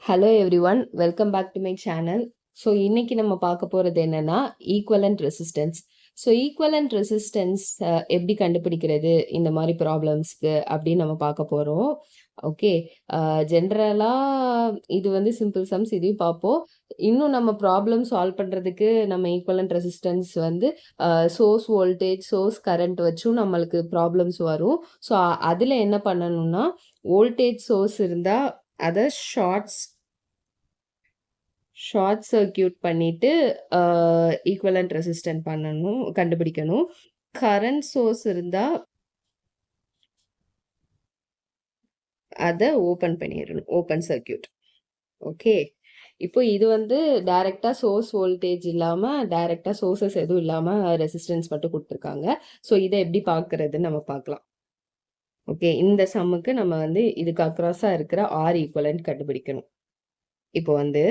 Hello everyone, welcome back to my channel. So இன்னைக்கு நம்ம பார்க்க போகிறது என்னன்னா equivalent resistance. So equivalent resistance எப்படி கண்டுபிடிக்கிறது இந்த மாதிரி ப்ராப்ளம்ஸ்க்கு அப்படின்னு நம்ம பார்க்க போகிறோம். ஓகே, ஜென்ரலாக இது வந்து சிம்பிள் சம்ஸ், இதையும் பார்ப்போம். இன்னும் நம்ம ப்ராப்ளம் சால்வ் பண்ணுறதுக்கு நம்ம ஈக்குவலண்ட் ரெசிஸ்டன்ஸ் வந்து சோர்ஸ் வோல்டேஜ், சோர்ஸ் கரண்ட் வச்சும் நம்மளுக்கு ப்ராப்ளம்ஸ் வரும். ஸோ அதில் என்ன பண்ணணும்னா, வோல்டேஜ் சோர்ஸ் இருந்தால் அதை ஷார்ட் சர்க்யூட் பண்ணிட்டு ஈக்குவலண்ட் ரெசிஸ்டன்ட் கண்டுபிடிக்கணும். கரண்ட் சோர்ஸ் இருந்தா அதை ஓப்பன் பண்ணிடணும், ஓப்பன் சர்க்யூட். ஓகே, இப்போ இது வந்து டைரக்டா சோர்ஸ் வோல்டேஜ் இல்லாம, டைரக்டா சோர்சஸ் எதுவும் இல்லாம ரெசிஸ்டன்ஸ் மட்டும் கொடுத்துருக்காங்க. ஸோ இதை எப்படி பார்க்கறதுன்னு நம்ம பார்க்கலாம். ஓகே, இந்த சம்முக்கு நம்ம வந்து இதுக்கு அக்ராஸா இருக்கிற ஆர் ஈக்குவலண்ட் கண்டுபிடிக்கணும். இப்போ வந்து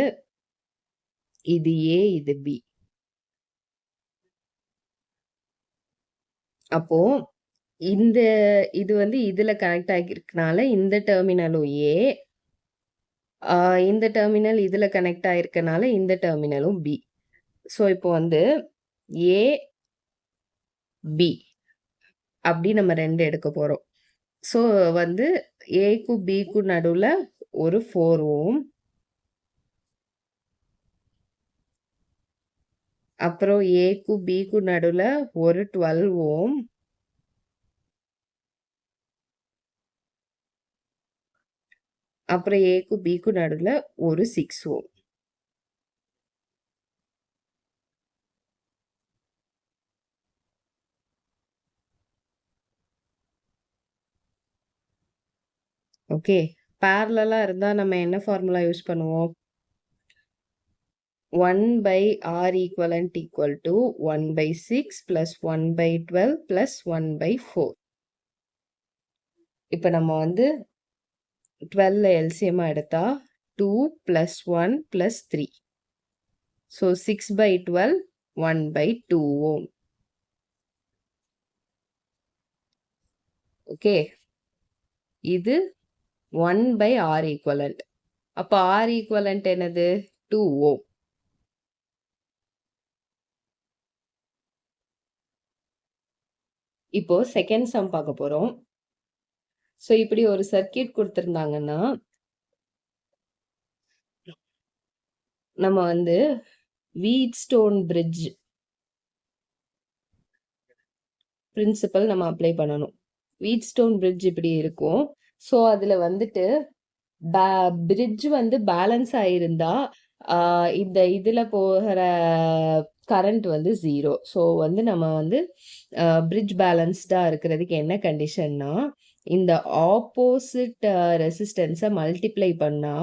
இது ஏ, இது பி. அப்போ இது வந்து இதுல கனெக்ட் ஆகிருக்கனால இந்த டெர்மினலும் ஏ, இந்த டெர்மினல் இதுல கனெக்ட் ஆயிருக்கனால இந்த டெர்மினலும் பி. ஸோ இப்போ வந்து ஏ பி அப்படி நம்ம ரெண்டு எடுக்க போறோம். ஸோ வந்து ஏக்கும் பிக்கும் நடுவுல ஒரு 4 ஓம், அப்புறம் ஏக்கும் பிக்கும் நடுவுல ஒரு 12 ஓம், அப்புறம் ஏக்கும் பிக்கும் நடுவுல ஒரு 6 ஓம். ஓகே, பேரலா இருந்தா நம்ம என்ன ஃபார்முலா யூஸ் பண்ணுவோம்? 1 by R equivalent equal to 1 by 6 plus 1 by 12 plus 1 by 4. இப்போ நம்ம வந்து 12 LCM எடுத்தா 2 plus 1 plus 3. So 6 by 12, 1 by 2 ohm. Okay, இது 1 by R equivalent. அப்போ R equivalent என்னது? 2 ohm. இப்போ செகண்ட் சம் பார்க்க போறோம். ஸோ இப்படி ஒரு சர்க்கியூட் கொடுத்துருந்தாங்கன்னா நம்ம வந்து வீட்ஸ்டோன் பிரிட்ஜ் பிரின்சிபல் நம்ம அப்ளை பண்ணணும். வீட்ஸ்டோன் பிரிட்ஜ் இப்படி இருக்கும். ஸோ அதுல வந்துட்டு பிரிட்ஜ் வந்து பேலன்ஸ் ஆயிருந்தா இந்த இதுல போகிற கரண்ட் வந்து 0. ஸோ வந்து நம்ம வந்து பிரிட்ஜ் பேலன்ஸ்டா இருக்கிறதுக்கு என்ன கண்டிஷன்னா, இந்த ஆப்போசிட் ரெசிஸ்டன்ஸை மல்டிப்ளை பண்ணா,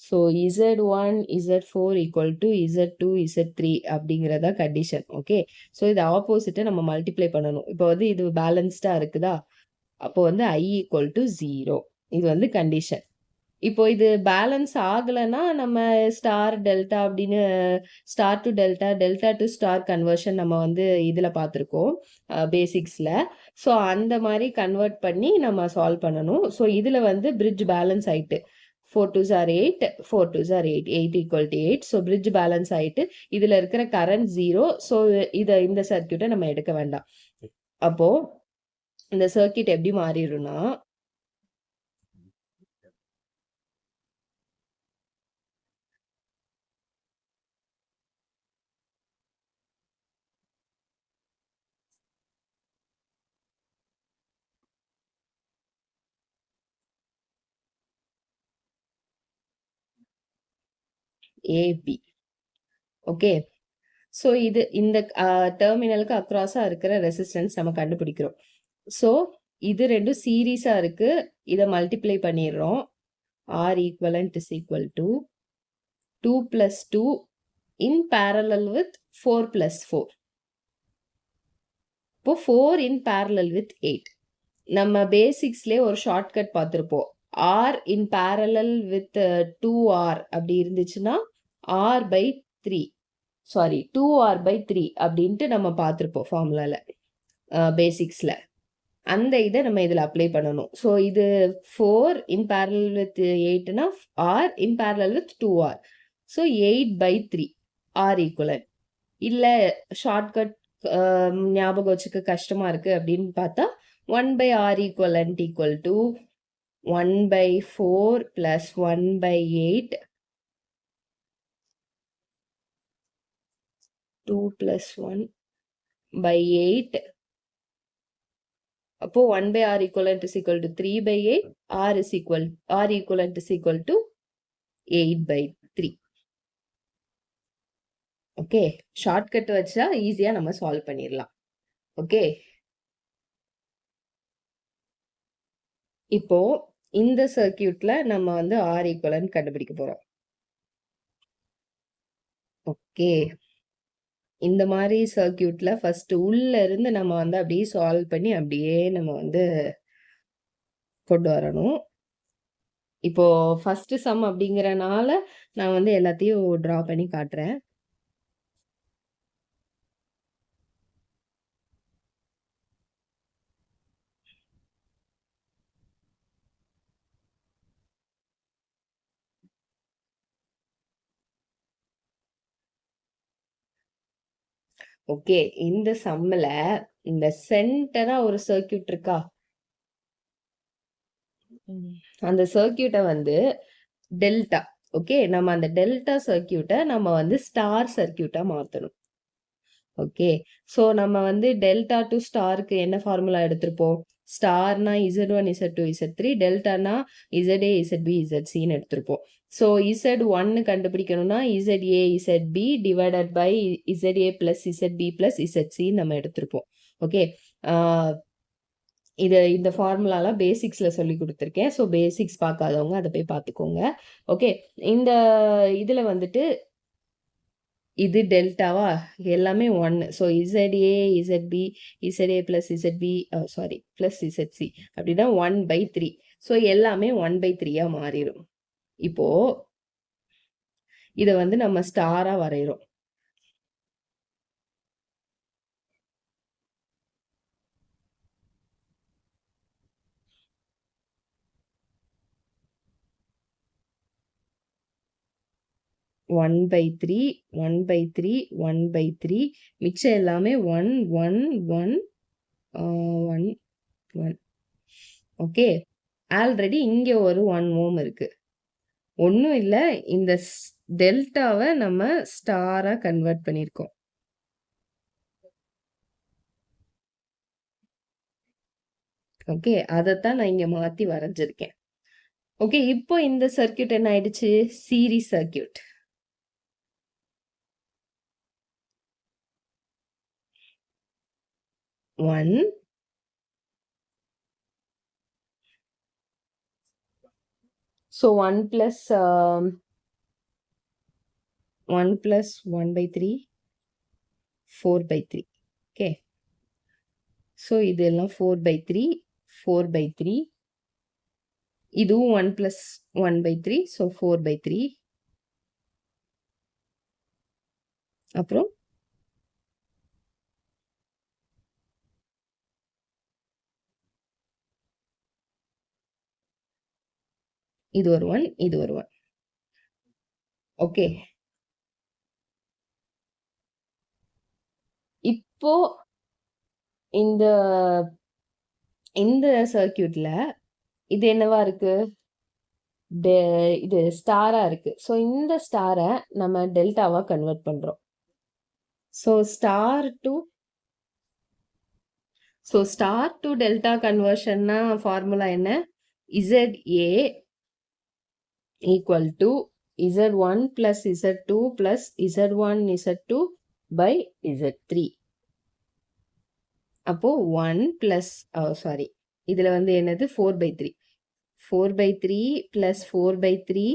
so Z1 Z4 equal to Z2 Z3 அப்படிங்கிறதா கண்டிஷன். ஓகே, ஸோ இது ஆப்போசிட்டை நம்ம மல்டிப்ளை பண்ணணும். இப்போ வந்து இது பேலன்ஸ்டா இருக்குதா, அப்போ வந்து I ஈக்குவல் டு 0. இது வந்து கண்டிஷன். இப்போ இது பேலன்ஸ் ஆகலைன்னா நம்ம ஸ்டார் டெல்டா அப்படின்னு star to delta, delta to star conversion நம்ம வந்து இதில் பார்த்துருக்கோம் பேசிக்ஸில். ஸோ அந்த மாதிரி கன்வெர்ட் பண்ணி நம்ம சால்வ் பண்ணணும். ஸோ இதில் வந்து பிரிட்ஜ் பேலன்ஸ் ஆயிட்டு 4 2s are 8, 4 2s are 8, 8 equal to 8. So bridge balance ஆயிட்டு இதில் இருக்கிற கரண்ட் 0. ஸோ இந்த சர்க்கியூட்டை நம்ம எடுக்க வேண்டாம். அப்போ இந்த சர்க்கியூட் எப்படி மாறிடும்னா, ஏபி. ஓகே, ஸோ இது இந்த டெர்மினலுக்கு அக்ராஸாக இருக்கிற ரெசிஸ்டன்ஸ் நம்ம கண்டுபிடிக்கிறோம். ஸோ இது ரெண்டும் சீரீஸாக இருக்கு, இதை மல்டிப்ளை பண்ணிடுறோம். R equivalent is equal to 2 plus 2 in parallel with 4 plus 4. இப்போ 4 in parallel with 8. நம்ம பேசிக்ஸ்லேயே ஒரு ஷார்ட்கட் பார்த்துருப்போம். R in parallel with 2R அப்படி இருந்துச்சுன்னா R by 3, 2R by 3 அப்படின்ட்டு நம்ம பார்த்துருப்போம் ஃபார்முலாவில் பேசிக்ஸில். அந்த இதை நம்ம இதில் அப்ளை பண்ணணும். ஸோ இது 4 இன் parallel with 8னா r in parallel with 2r. So 8/3 r equivalent. இல்லை ஷார்ட்கட் ஞாபகம் வச்சுக்க கஷ்டமா இருக்கு அப்படின்னு பார்த்தா 1/r equivalent equal to 1/4 plus 1/8 2 plus 1/8. அப்போ 1/r equivalent is equal to 3/8. r equivalent is equal to 8/3. Okay, shortcut வச்சா ஈஸியா நம்ம சால்வ் பண்ணிடலாம். ஓகே, இப்போ இந்த சர்க்கியூட்ல நம்ம வந்து r equivalent கண்டுபிடிக்க போறோம். ஓகே, இந்த மாதிரி சர்க்கியூட்ல ஃபர்ஸ்ட் உள்ள இருந்து நம்ம வந்து அப்படியே சால்வ் பண்ணி அப்படியே நம்ம வந்து கொண்டு வரணும். இப்போ ஃபர்ஸ்ட் சம் அப்படிங்கறனால நான் வந்து எல்லாத்தையும் டிரா பண்ணி காட்டுறேன். ஓகே, இந்த சம்ல இந்த சென்டரா ஒரு சர்க்கியூட் இருக்கா, அந்த சர்க்கியூட்டை வந்து டெல்டா. ஓகே, நம்ம அந்த டெல்டா சர்க்கியூட்டை நம்ம வந்து ஸ்டார் சர்க்கியூட்டா மாத்தணும். ஓகே, ஸோ நம்ம வந்து டெல்டா டு ஸ்டாருக்கு என்ன ஃபார்முலா எடுத்திருப்போம்? ஸ்டார்னா Z1 Z2 Z3, டெல்டானா ZA ZB ZCன்னு எடுத்திருப்போம். ஸோ Z1 கண்டுபிடிக்கணும்னா ZA ZB divided by ZA plus ZB plus ZC நம்ம எடுத்திருப்போம். ஓகே, இந்த ஃபார்முலாலாம் பேசிக்ஸில் சொல்லி கொடுத்துருக்கேன். ஸோ பேசிக்ஸ் பார்க்காதவங்க அதை போய் பார்த்துக்கோங்க. ஓகே, இந்த இதில் வந்துட்டு இது டெல்டாவா, எல்லாமே 1. So ZA ZB ZA plus ZB sorry plus ZC அப்படின்னா 1/3. ஸோ எல்லாமே 1/3 மாறிடும். இப்போ இதை வந்து நம்ம ஸ்டாரா வரைகிறோம். ஒன் பை த்ரீ மிச்சம் எல்லாமே 1 1 1 1 1. ஓகே, ஆல்ரெடி இங்க ஒரு 1 ஓம் இருக்கு. ஒன்றும் இல்லை, இந்த டெல்டாவை நம்ம ஸ்டாரா கன்வெர்ட் பண்ணியிருக்கோம். ஓகே, அதைத்தான் நான் இங்க மாத்தி வரைஞ்சிருக்கேன். ஓகே, இப்போ இந்த சர்க்கியூட் என்ன ஆயிடுச்சு? Series circuit. One so 1 plus 1/3 4/3. Okay, so இதெல்லாம் 4/3 இதுவும் 1 plus 1/3, ஸோ 4/3. அப்புறம் இது ஒரு 1, இது ஒரு 1. ஓகே, இப்போ இந்த சர்க்கியூட்ல இது என்னவா இருக்கு? இது ஸ்டாரா இருக்கு. ஸோ இந்த ஸ்டாரை நம்ம டெல்டாவா கன்வெர்ட் பண்றோம். ஸோ ஸ்டார் டு டெல்டா கன்வர்ஷன்னா ஃபார்முலா என்ன? ZA equal to Z1 plus Z2 plus Z1 Z2 by Z3. அப்போ 1 plus சாரி, இதுல வந்து என்னது 4/3 plus 4/3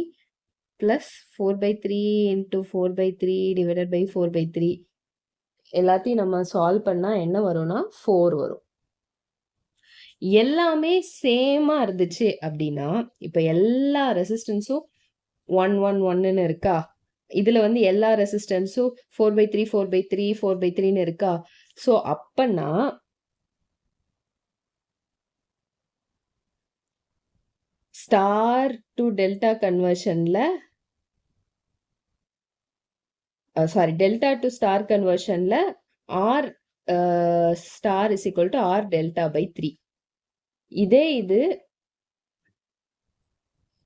plus 4/3 into 4/3 divided by 4/3 எல்லாத்தையும் நம்ம சால்வ் பண்ணா என்ன வரும்னா 4 வரும். எல்லாமே சேமா இருந்துச்சு அப்படின்னா இப்ப எல்லா ரெசிஸ்டன்ஸும் 1 1 1ன்னு இருக்கா? இதுல வந்து எல்லா ரெசிஸ்டன்ஸும் 4/3 4/3 4/3ன்னு இருக்கா? ஸோ அப்பன்னா ஸ்டார் டு டெல்டா கன்வர்ஷன்ல சாரி டெல்டா டு ஸ்டார் கன்வர்ஷன்ல r star is equal to r delta by 3. இதே இது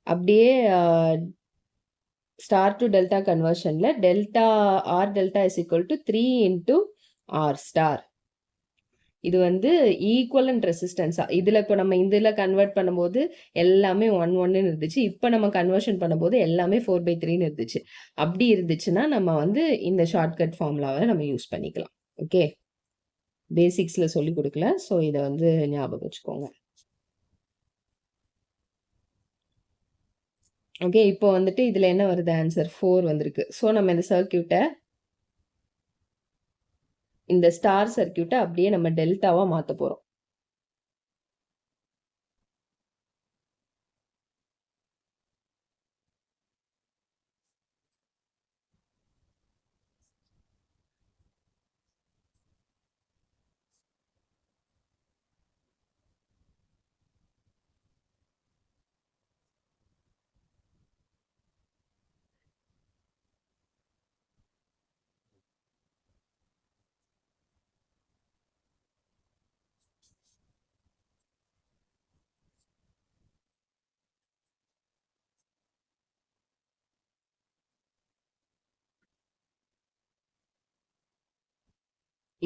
அப்படியே ஸ்டார் டு டெல்டா கன்வர்ஷன்ல delta r delta is equal to 3 into r star. இது வந்து ஈக்குவலன்ட் ரெசிஸ்டன்ஸா இதுல இப்போ நம்ம இதுல கன்வெர்ட் பண்ணும்போது எல்லாமே 1 இருந்துச்சு. இப்போ நம்ம கன்வர்ஷன் பண்ணும்போது எல்லாமே 4/3 இருந்துச்சு. அப்படி இருந்துச்சுன்னா நம்ம வந்து இந்த ஷார்ட்கட் ஃபார்முலாவை நம்ம யூஸ் பண்ணிக்கலாம். ஓகே, பேசிக்ஸ்ல சொல்லி கொடுக்கல, ஸோ இதை வந்து ஞாபகம் வச்சுக்கோங்க. ஓகே, இப்போ வந்துட்டு இதுல என்ன வருது? ஆன்சர் 4 வந்திருக்கு. ஸோ நம்ம இந்த சர்க்கியூட்டை இந்த ஸ்டார் சர்க்கியூட்டை அப்படியே நம்ம டெல்டாவா மாத்த போறோம்.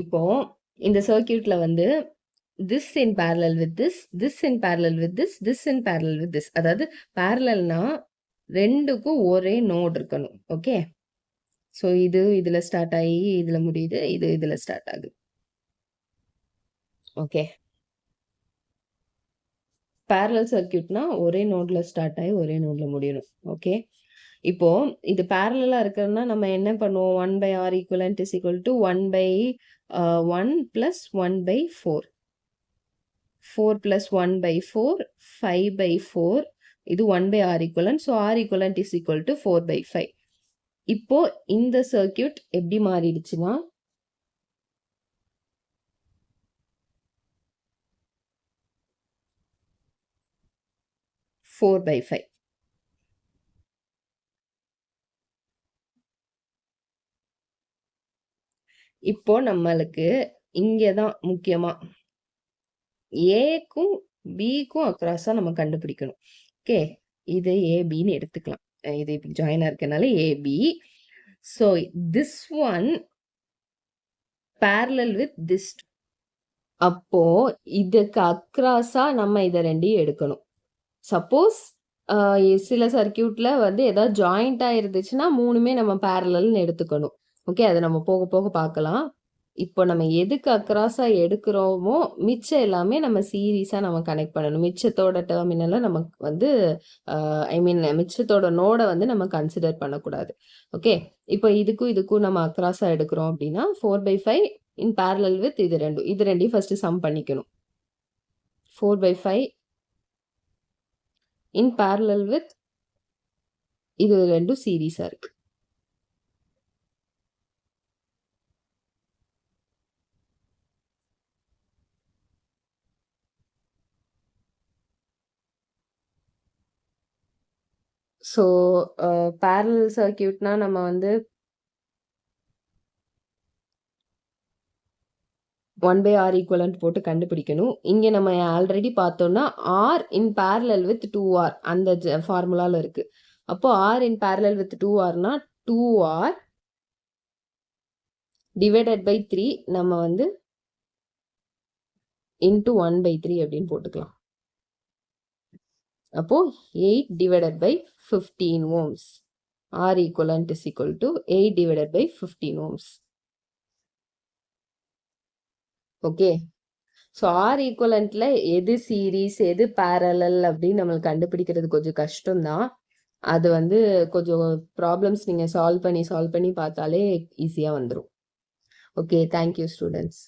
இப்போ இந்த சர்க்கியூட்ல வந்து this in parallel with this in parallel with this in parallel with this. அதாவது parallelனா ரெண்டுக்கும் ஒரே நோட் இருக்கணும். ஓகே, ஸோ இது இதுல ஸ்டார்ட் ஆகி இதுல முடியுது, இது இதுல ஸ்டார்ட் ஆகுது. ஓகே, parallel சர்க்கியூட்னா ஒரே நோட்ல ஸ்டார்ட் ஆகி ஒரே நோட்ல முடியணும். ஓகே, இப்போ இது parallel இருக்கிறதுனா நம்ம என்ன பண்ணுவோம்? 1/R equivalent is equal to 1/1 plus 1/4. 4 plus 1/4, 5/4. இது 1/R equivalent. So R equivalent is equal to 4/5. இப்போ இந்த சர்க்கியூட் எப்படி மாறிடுச்சுன்னா ஃபோர் பை ஃபைவ். இப்போ நம்மளுக்கு இங்கதான் முக்கியமா ஏக்கும் பிக்கும் அக்ராஸா நம்ம கண்டுபிடிக்கணும். ஓகே, இது ஏபின்னு எடுத்துக்கலாம். இது இப்படி ஜாயினா இருக்கனால AB. So this one parallel with this. அப்போ இதுக்கு அக்ராஸா நம்ம இதை ரெண்டையும் எடுக்கணும். சப்போஸ் சில சர்க்கியூட்ல வந்து ஏதாவது ஜாயிண்டா இருந்துச்சுன்னா மூணுமே நம்ம பேரலல்னு எடுத்துக்கணும். ஓகே, அதை நம்ம போக போக பார்க்கலாம். இப்போ நம்ம எதுக்கு அக்ராஸா எடுக்கிறோமோ மிச்சம் எல்லாமே நம்ம சீரீஸா நம்ம கனெக்ட் பண்ணணும். மிச்சத்தோட டெர்மினலை நமக்கு வந்து ஐ மீன் மிச்சத்தோட நோடை வந்து நம்ம கன்சிடர் பண்ணக்கூடாது. ஓகே, இப்போ இதுக்கும் நம்ம அக்ராஸா எடுக்கிறோம் அப்படின்னா 4/5 இன் பேரலல் வித் இது ரெண்டையும் ஃபர்ஸ்ட் சம் பண்ணிக்கணும். 4/5 in parallel with இது ரெண்டும் சீரீஸா இருக்கு. ஸோ parallel சர்க்கியூட்னா நம்ம வந்து 1/R equivalent போட்டு கண்டுபிடிக்கணும். இங்க நம்ம ஆல்ரெடி பார்த்தோம்னா R in parallel with 2R அந்த ஃபார்முலால இருக்கு. அப்போ R in parallel with 2Rனா 2R divided by 3 நம்ம வந்து into 1/3 அப்படின்னு போட்டுக்கலாம். அப்போ 8 divided by 15 ohms. R equivalent is equal to 8 divided by 15 ohms. Okay, so r ஈக்குவலண்ட்ல எது சீரீஸ் எது பேரலல் அப்படின்னு நம்மளுக்கு கண்டுபிடிக்கிறது கொஞ்சம் கஷ்டம்தான். அது வந்து கொஞ்சம் ப்ராப்ளம்ஸ் நீங்கள் சால்வ் பண்ணி பார்த்தாலே ஈஸியாக வந்துடும். Okay, thank you students.